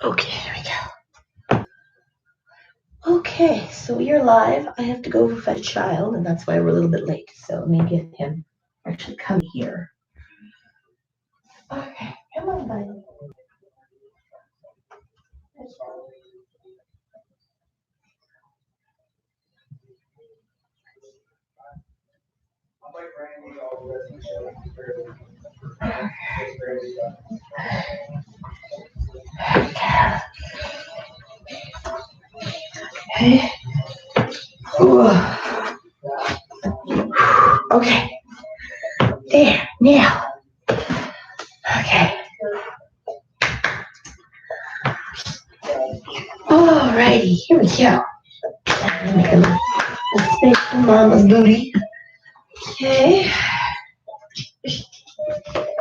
Okay, here we go. Okay, so we are live. I have to go fetch a child, and that's why we're a little bit late. So let me get him actually come here. Okay, come on, buddy. Okay. Ooh. Okay. There. Now. Okay. Alrighty. Here we go. Let me make a little space for Mama's booty. Okay.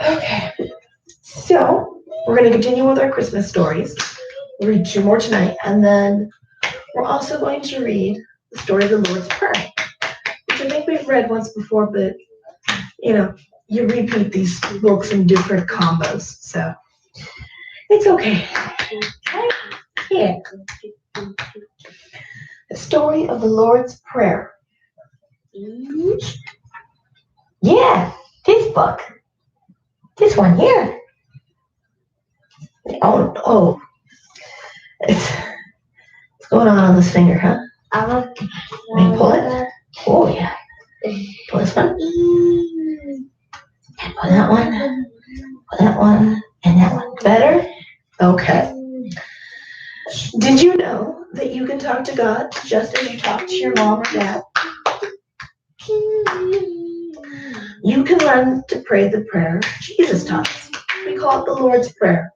Okay. So we're going to continue with our Christmas stories. We'll read 2 more tonight, and then we're also going to read the story of the Lord's Prayer, which I think we've read once before, but you repeat these books in different combos, so it's okay. Yeah. The story of the Lord's Prayer. Yeah, this book. This one here. Oh. It's going on this finger, huh? Let me pull it. Oh, yeah. Pull this one. And pull that one. Pull that one. And that one. Better? Okay. Did you know that you can talk to God just as you talk to your mom or dad? You can learn to pray the prayer Jesus taught us. We call it the Lord's Prayer.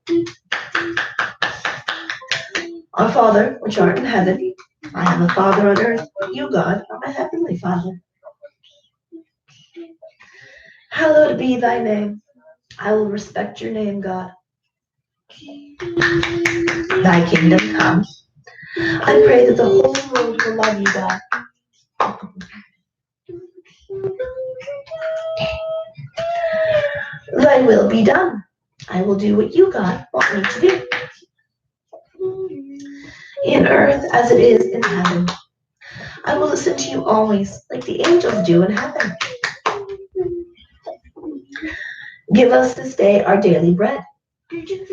Our Father, which art in heaven, I have a Father on earth, you, God, are my heavenly Father. Hallowed be thy name. I will respect your name, God. Thy kingdom come. I pray that the whole world will love you, God. Thy will be done. I will do what you, God, want me to do. In earth as it is in heaven. I will listen to you always, like the angels do in heaven. Give us this day our daily bread.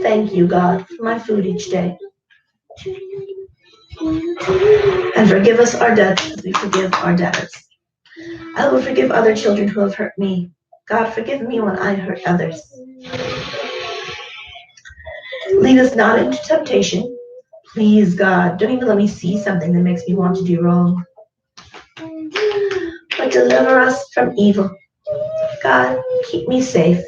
Thank you, God, for my food each day. And forgive us our debts as we forgive our debtors. I will forgive other children who have hurt me. God, forgive me when I hurt others. Lead us not into temptation. Please, God, don't even let me see something that makes me want to do wrong. But deliver us from evil. God, keep me safe.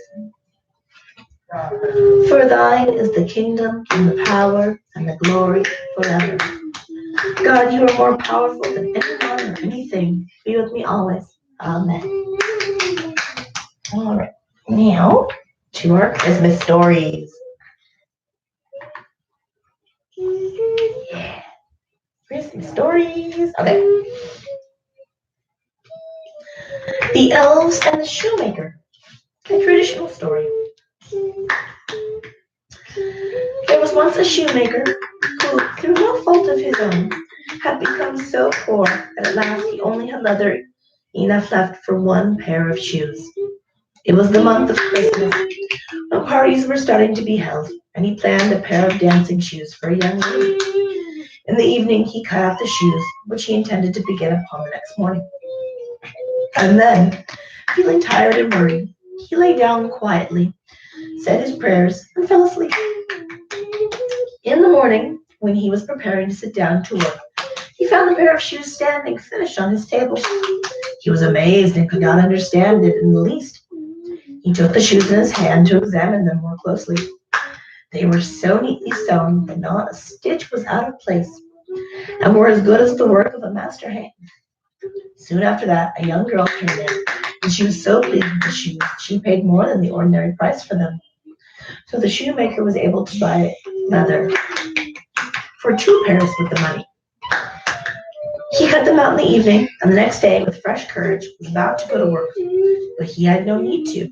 For thine is the kingdom and the power and the glory forever. God, you are more powerful than anyone or anything. Be with me always. Amen. All right. Now, to our Christmas stories. Yeah. Christmas stories. Okay. The Elves and the Shoemaker. A traditional story. There was once a shoemaker who, through no fault of his own, had become so poor that at last he only had leather enough left for one pair of shoes. It was the month of Christmas, when parties were starting to be held, and he planned a pair of dancing shoes for a young lady. In the evening, he cut out the shoes, which he intended to begin upon the next morning. And then, feeling tired and worried, he lay down quietly, said his prayers, and fell asleep. In the morning, when he was preparing to sit down to work, he found the pair of shoes standing finished on his table. He was amazed and could not understand it in the least. He took the shoes in his hand to examine them more closely. They were so neatly sewn that not a stitch was out of place, and were as good as the work of a master hand. Soon after that, a young girl came in, and she was so pleased with the shoes, she paid more than the ordinary price for them. So the shoemaker was able to buy leather for 2 pairs with the money. He cut them out in the evening, and the next day, with fresh courage, was about to go to work. But he had no need to,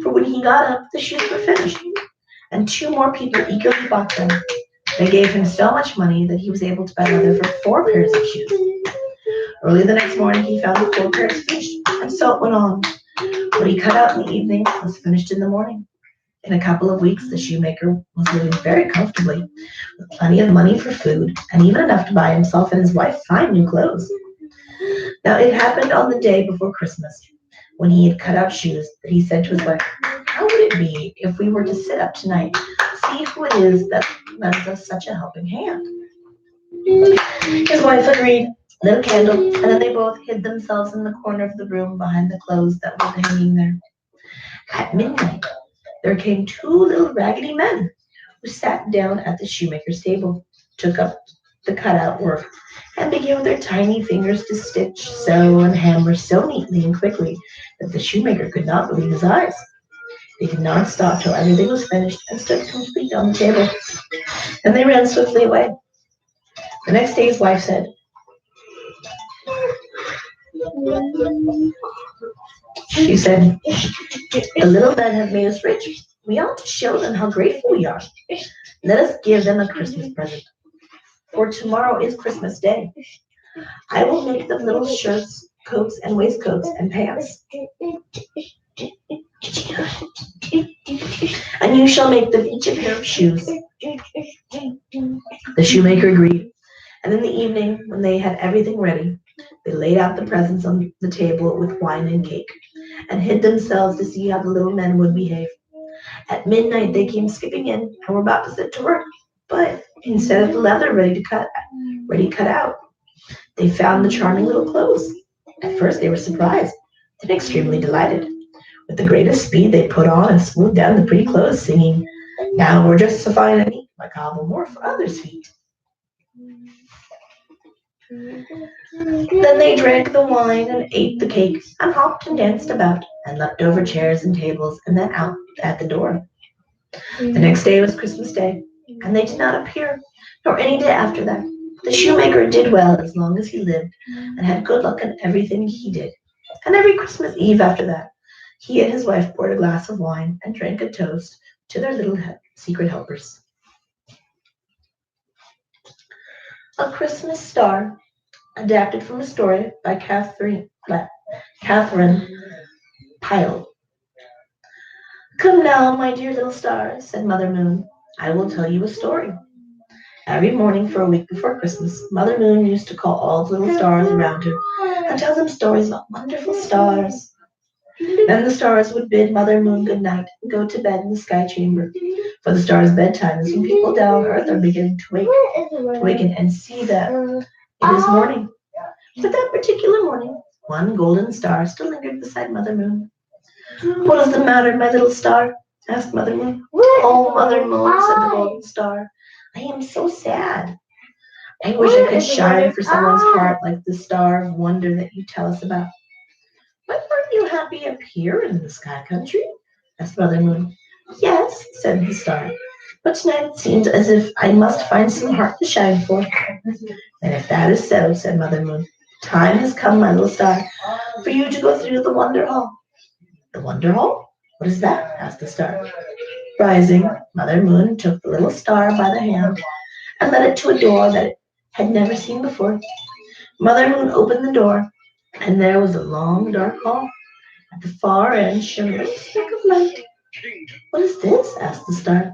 for when he got up, the shoes were finished, and 2 more people eagerly bought them. They gave him so much money that he was able to buy leather for 4 pairs of shoes. Early the next morning, he found the 4 pairs finished, and so it went on. What he cut out in the evening was finished in the morning. In a couple of weeks, the shoemaker was living very comfortably, with plenty of money for food, and even enough to buy himself and his wife fine new clothes. Now, it happened on the day before Christmas, when he had cut out shoes, that he said to his wife, "How would it be if we were to sit up tonight, see who it is that lends us such a helping hand?" His wife agreed, lit a candle, and then they both hid themselves in the corner of the room behind the clothes that were hanging there. At midnight, there came 2 little raggedy men who sat down at the shoemaker's table, took up the cutout work, and began with their tiny fingers to stitch, sew, and hammer so neatly and quickly that the shoemaker could not believe his eyes. They did not stop till everything was finished and stood complete on the table. Then they ran swiftly away. The next day his wife said, she said, "The little men have made us rich. We ought to show them how grateful we are. Let us give them a Christmas present. For tomorrow is Christmas Day. I will make them little shirts, coats, and waistcoats, and pants. And you shall make them each a pair of shoes." The shoemaker agreed, and in the evening, when they had everything ready, they laid out the presents on the table with wine and cake, and hid themselves to see how the little men would behave. At midnight they came skipping in and were about to set to work, but instead of the leather ready cut out, they found the charming little clothes. At first they were surprised, then extremely delighted. With the greatest speed they put on and smoothed down the pretty clothes, singing, "Now we're just so fine and neat, like cobble more for others' feet." Then they drank the wine and ate the cake and hopped and danced about and leapt over chairs and tables and then out at the door. The next day was Christmas Day, and they did not appear, nor any day after that. The shoemaker did well as long as he lived, and had good luck in everything he did. And every Christmas Eve after that, he and his wife poured a glass of wine and drank a toast to their little secret helpers. A Christmas Star, adapted from a story by Catherine Pyle. "Come now, my dear little star," said Mother Moon. "I will tell you a story." Every morning for a week before Christmas, Mother Moon used to call all the little stars around her and tell them stories about wonderful stars. Then the stars would bid Mother Moon good night and go to bed in the sky chamber. For the stars' bedtime is when people down on earth are beginning to waken and see that it is morning. But that particular morning, one golden star still lingered beside Mother Moon. "What is the matter, my little star?" asked Mother Moon. "Oh, Mother Moon," said the golden star, "I am so sad. I wish I could shine for someone's heart like the star of wonder that you tell us about." "But aren't you happy up here in the sky country?" asked Mother Moon. "Yes," said the star, "but tonight it seems as if I must find some heart to shine for." "And if that is so," said Mother Moon, "time has come, my little star, for you to go through the Wonder Hall." "The Wonder Hall? What is that?" asked the star. Rising, Mother Moon took the little star by the hand and led it to a door that it had never seen before. Mother Moon opened the door, and there was a long, dark hall. At the far end shone a little speck of light. "What is this?" asked the star.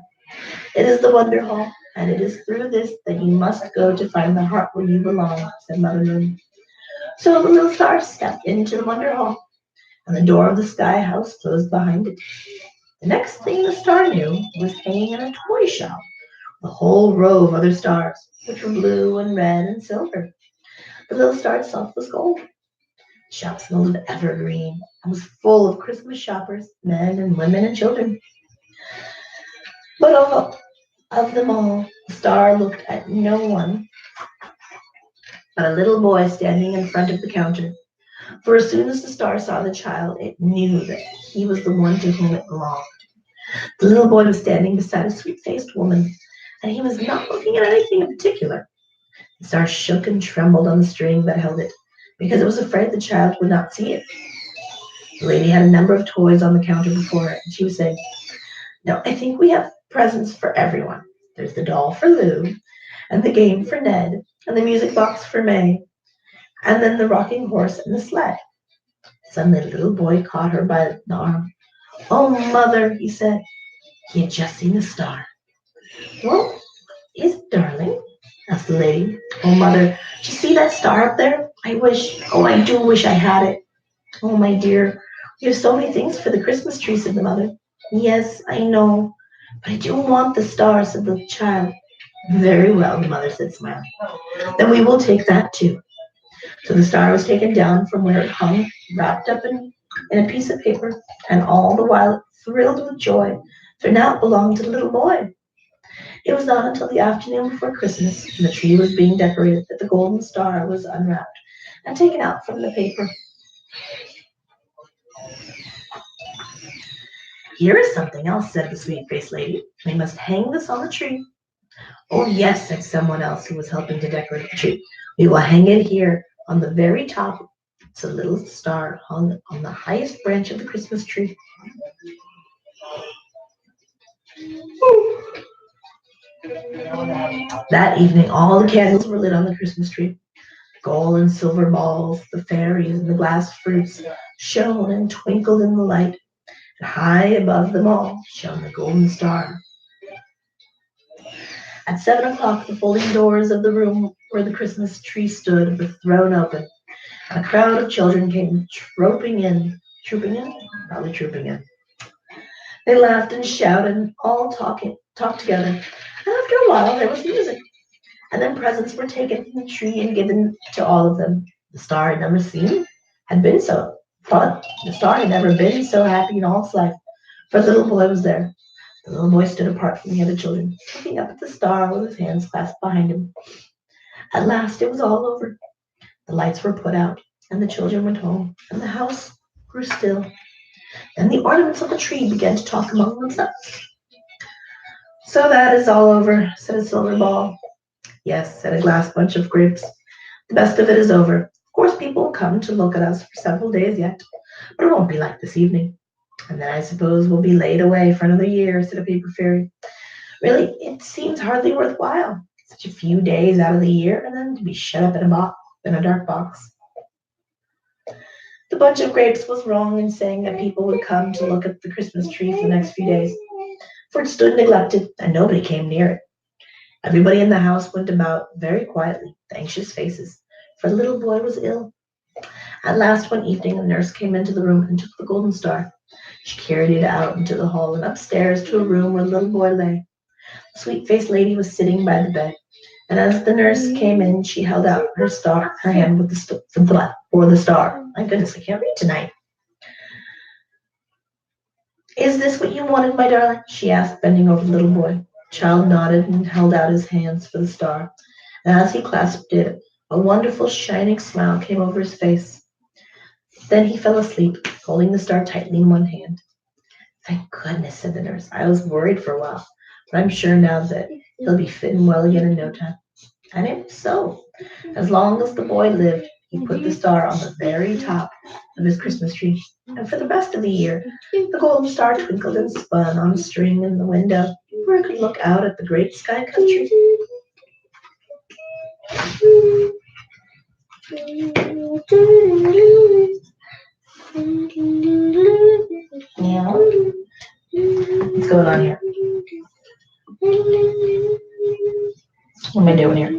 "It is the Wonder Hall, and it is through this that you must go to find the heart where you belong," said Mother Moon. So the little star stepped into the Wonder Hall, and the door of the sky house closed behind it. The next thing the star knew, it was hanging in a toy shop, with a whole row of other stars, which were blue and red and silver. The little star itself was gold. The shop smelled of evergreen and was full of Christmas shoppers, men and women and children. But of them all, the star looked at no one but a little boy standing in front of the counter. For as soon as the star saw the child, it knew that he was the one to whom it belonged. The little boy was standing beside a sweet-faced woman, and he was not looking at anything in particular. The star shook and trembled on the string that held it, because it was afraid the child would not see it. The lady had a number of toys on the counter before her, and she was saying, "Now, I think we have presents for everyone. There's the doll for Lou, and the game for Ned, and the music box for May, and then the rocking horse and the sled. Suddenly the little boy caught her by the arm. "Oh, mother," he said. He had just seen a star. "What is it, darling?" asked the lady. "Oh, mother, do you see that star up there? I do wish I had it." "Oh, my dear, we have so many things for the Christmas tree," said the mother. "Yes, I know, but I do want the star," said the child. "Very well," the mother said, smiling. "Then we will take that too." So the star was taken down from where it hung, wrapped up in a piece of paper, and all the while thrilled with joy, for now it belonged to the little boy. It was not until the afternoon before Christmas, when the tree was being decorated, that the golden star was unwrapped and taken out from the paper. "Here is something else," said the sweet-faced lady. "We must hang this on the tree." "Oh, yes," said someone else who was helping to decorate the tree. "We will hang it here on the very top." So the little star hung on the highest branch of the Christmas tree. That evening, all the candles were lit on the Christmas tree. Gold and silver balls, the fairies, and the glass fruits shone and twinkled in the light. And high above them all shone the golden star. At 7 o'clock, the folding doors of the room where the Christmas tree stood were thrown open, and a crowd of children came trooping in, probably trooping in. They laughed and shouted, and all talked together. And after a while, there was music, and then presents were taken from the tree and given to all of them. The star had never seen had been so fun. The star had never been so happy in all its life, for the little boy was there. The little boy stood apart from the other children, looking up at the star with his hands clasped behind him. At last it was all over. The lights were put out, and the children went home, and the house grew still. Then the ornaments of the tree began to talk among themselves. "So that is all over," said a silver ball. "Yes," said a glass bunch of grapes. "The best of it is over. Of course people will come to look at us for several days yet, but it won't be like this evening. And then I suppose we'll be laid away for another year," said a paper fairy. "Really, it seems hardly worthwhile. Such a few days out of the year, and then to be shut up in a dark box." The bunch of grapes was wrong in saying that people would come to look at the Christmas tree for the next few days, for it stood neglected, and nobody came near it. Everybody in the house went about very quietly, with anxious faces, for the little boy was ill. At last one evening a nurse came into the room and took the golden star. She carried it out into the hall and upstairs to a room where the little boy lay. The sweet-faced lady was sitting by the bed, and as the nurse came in, she held out her hand with for the star. My goodness, I can't read tonight. "Is this what you wanted, my darling?" she asked, bending over the little boy. The child nodded and held out his hands for the star, and as he clasped it, a wonderful shining smile came over his face. Then he fell asleep, holding the star tightly in one hand. "Thank goodness," said the nurse. "I was worried for a while, but I'm sure now that he'll be fit and well again in no time." And it was so. As long as the boy lived, he put the star on the very top of his Christmas tree. And for the rest of the year, the golden star twinkled and spun on a string in the window, where it could look out at the great sky country. Yeah. What's going on here? What am I doing here?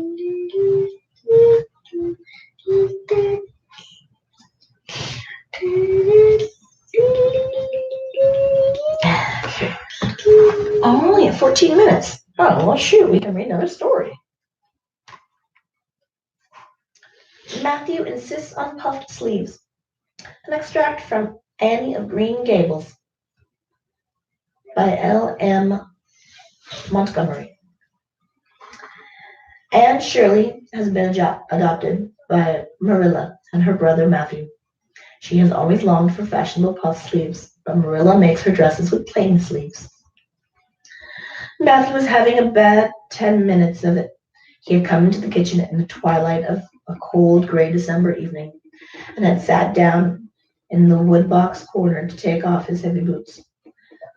Only at 14 minutes. Oh, well, shoot, we can read another story. Matthew insists on puffed sleeves. An extract from Annie of Green Gables by L.M. Montgomery. Anne Shirley has been adopted by Marilla and her brother Matthew. She has always longed for fashionable puff sleeves, but Marilla makes her dresses with plain sleeves. Matthew was having a bad 10 minutes of it. He had come into the kitchen in the twilight of a cold, gray December evening, and had sat down in the wood-box corner to take off his heavy boots,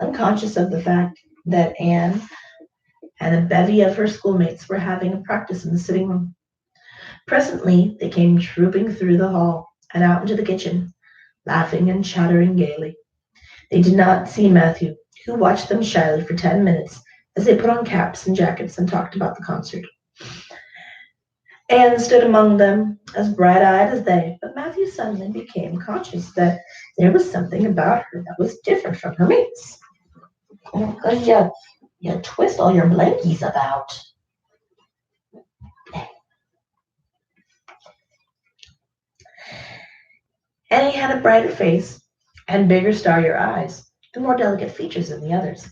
unconscious of the fact that Anne and a bevy of her schoolmates were having a practice in the sitting room. Presently they came trooping through the hall and out into the kitchen, laughing and chattering gaily. They did not see Matthew, who watched them shyly for 10 minutes as they put on caps and jackets and talked about the concert. Anne stood among them, as bright-eyed as they, but Matthew suddenly became conscious that there was something about her that was different from her mates. Because you twist all your blankies about. Annie had a brighter face and bigger, starrier eyes, and more delicate features than the others.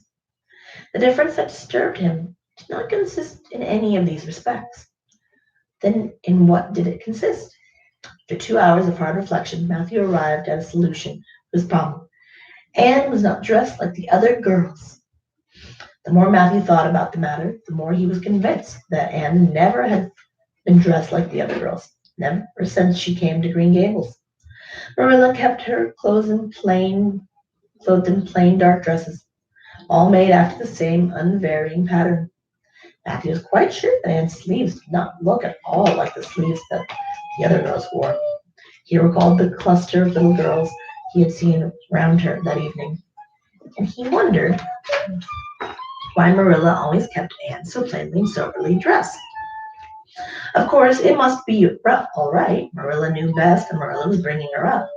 The difference that disturbed him did not consist in any of these respects. Then in what did it consist? After 2 hours of hard reflection, Matthew arrived at a solution to his problem. Anne was not dressed like the other girls. The more Matthew thought about the matter, the more he was convinced that Anne never had been dressed like the other girls, never since she came to Green Gables. Marilla kept her clothed in plain dark dresses, all made after the same unvarying pattern. Matthew was quite sure that Anne's sleeves did not look at all like the sleeves that the other girls wore. He recalled the cluster of little girls he had seen round her that evening, and he wondered why Marilla always kept Anne so plainly and soberly dressed. Of course, it must be all right. Marilla knew best, and Marilla was bringing her up.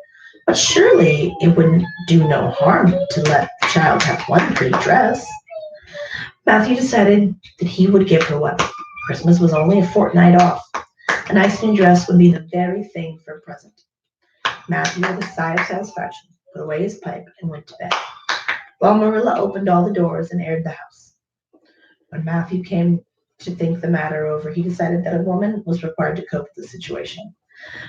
But surely it wouldn't do no harm to let the child have one pretty dress. Matthew decided that he would give her one. Christmas was only a fortnight off. A nice new dress would be the very thing for a present. Matthew, with a sigh of satisfaction, put away his pipe and went to bed, while Marilla opened all the doors and aired the house. When Matthew came to think the matter over, he decided that a woman was required to cope with the situation.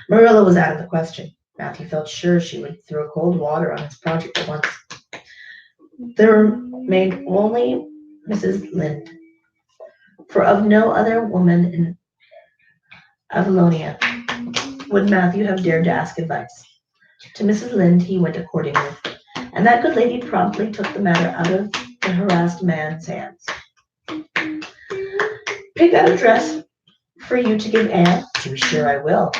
Marilla was out of the question. Matthew felt sure she would throw cold water on his project at once. There remained only Mrs. Lynde, for of no other woman in Avalonia would Matthew have dared to ask advice. To Mrs. Lynde he went accordingly, and that good lady promptly took the matter out of the harassed man's hands. Pick out a dress for you to give Anne? To be sure I will.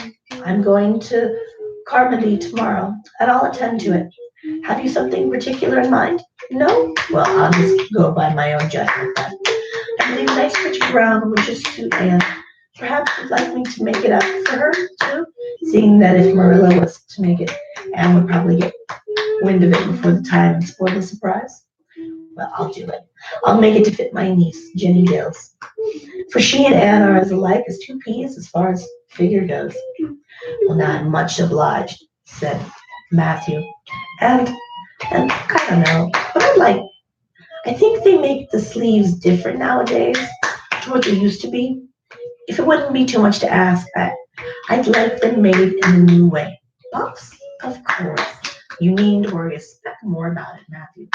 I'm going to Carmody tomorrow, and I'll attend to it. Have you something particular in mind? No? Well, I'll just go by my own judgment then. I believe a nice rich brown would just suit Anne. Perhaps you'd like me to make it up for her, too? Seeing that if Marilla was to make it, Anne would probably get wind of it before the time and spoil the surprise. Well, I'll do it. I'll make it to fit my niece, Jenny Gills. For she and Anne are as alike as two peas as far as figure goes. Well, now I'm much obliged, said Matthew. And I don't know, but I think they make the sleeves different nowadays to what they used to be. If it wouldn't be too much to ask, I'd like them made in a new way. Puffs? Of course. You needn't worry a speck more about it, Matthew.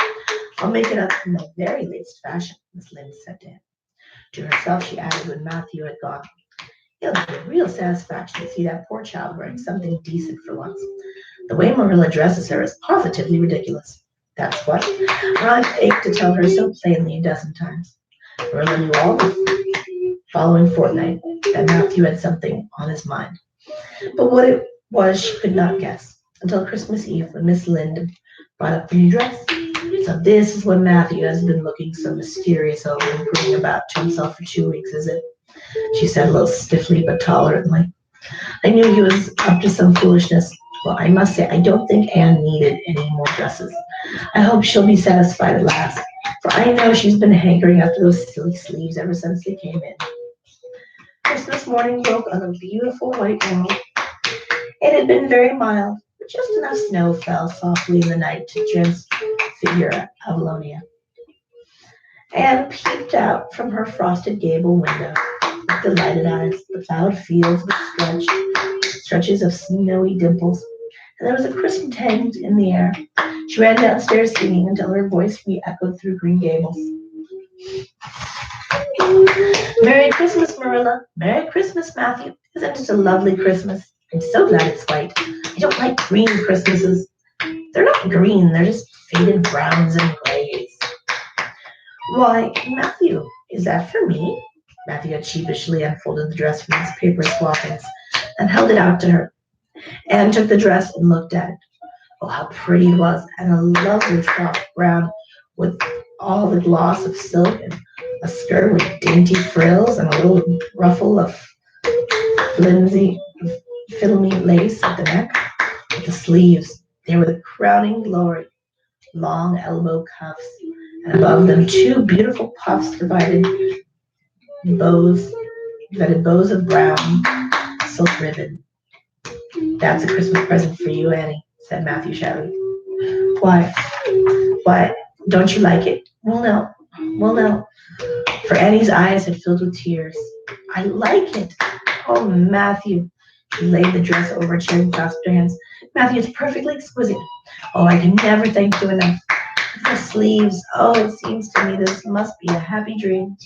I'll make it up in the very latest fashion, Miss Lynde said to him. To herself she added when Matthew had gone, it'll be a real satisfaction to see that poor child wearing something decent for once. The way Marilla dresses her is positively ridiculous. That's what I've ached to tell her so plainly a dozen times. Marilla knew all the following fortnight that Matthew had something on his mind. But what it was she could not guess until Christmas Eve when Miss Lynde brought up the new dress. So this is what Matthew has been looking so mysterious over and putting about to himself for 2 weeks, is it? She said a little stiffly but tolerantly. I knew he was up to some foolishness. Well, I must say, I don't think Anne needed any more dresses. I hope she'll be satisfied at last, for I know she's been hankering after those silly sleeves ever since they came in. Christmas morning broke on a beautiful white world. It had been very mild, but just enough snow fell softly in the night to transfigure Avalonia. Anne peeped out from her frosted gable window with delighted eyes. The plowed fields with stretches of snowy dimples, and there was a crisp tang in the air. She ran downstairs singing until her voice re-echoed through Green Gables. Merry Christmas, Marilla. Merry Christmas, Matthew. Isn't it a lovely Christmas? I'm so glad it's white. I don't like green Christmases. They're not green, they're just faded browns and grays. Why, Matthew, Is that for me? Matthew had sheepishly unfolded the dress from its paper swathings and held it out to her. Anne took the dress and looked at it. Oh, how pretty it was, and a lovely frock brown with all the gloss of silk and a skirt with dainty frills and a little ruffle of flimsy, filmy lace at the neck. With the sleeves, they were the crowning glory, long elbow cuffs, and above them two beautiful puffs bows, divided bows of brown silk ribbon. That's a Christmas present for you, Annie, said Matthew shouting. Why? Why, don't you like it? Well, no. Well, no. For Annie's eyes had filled with tears. I like it. Oh, Matthew. She laid the dress over a chair and clasped her hands. Matthew, it's perfectly exquisite. Oh, I can never thank you enough. The sleeves. Oh, it seems to me this must be a happy dream.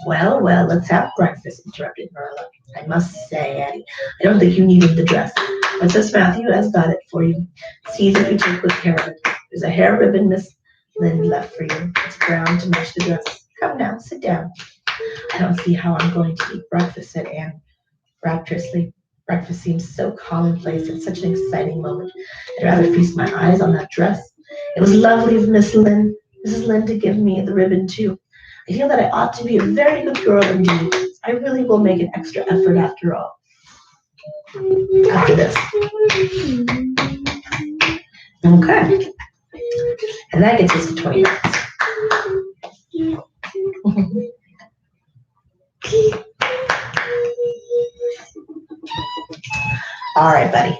Well, well, let's have breakfast, interrupted Marilla. I must say, Annie, I don't think you needed the dress, but since Matthew has got it for you, see that you take good care of it. There's a hair ribbon Miss Lynde left for you. It's brown to match the dress. Come now, sit down. I don't see how I'm going to eat breakfast, said Anne rapturously. Breakfast seems so commonplace at such an exciting moment. I'd rather feast my eyes on that dress. It was lovely of Mrs. Lynde to give me the ribbon too. I feel that I ought to be a very good girl indeed. I really will make an extra effort after all. After this. Okay. And that gets us to 20 minutes. All right, buddy.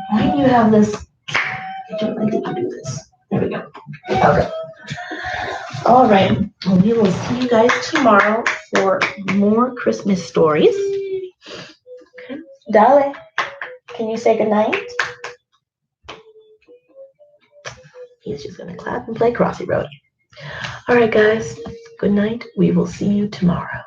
Why do you have this? I think you do this. There we go. Okay. All right. Well, we will see you guys tomorrow for more Christmas stories. Okay. Darling, can you say goodnight? He's just going to clap and play Crossy Road. All right, guys. Good night. We will see you tomorrow.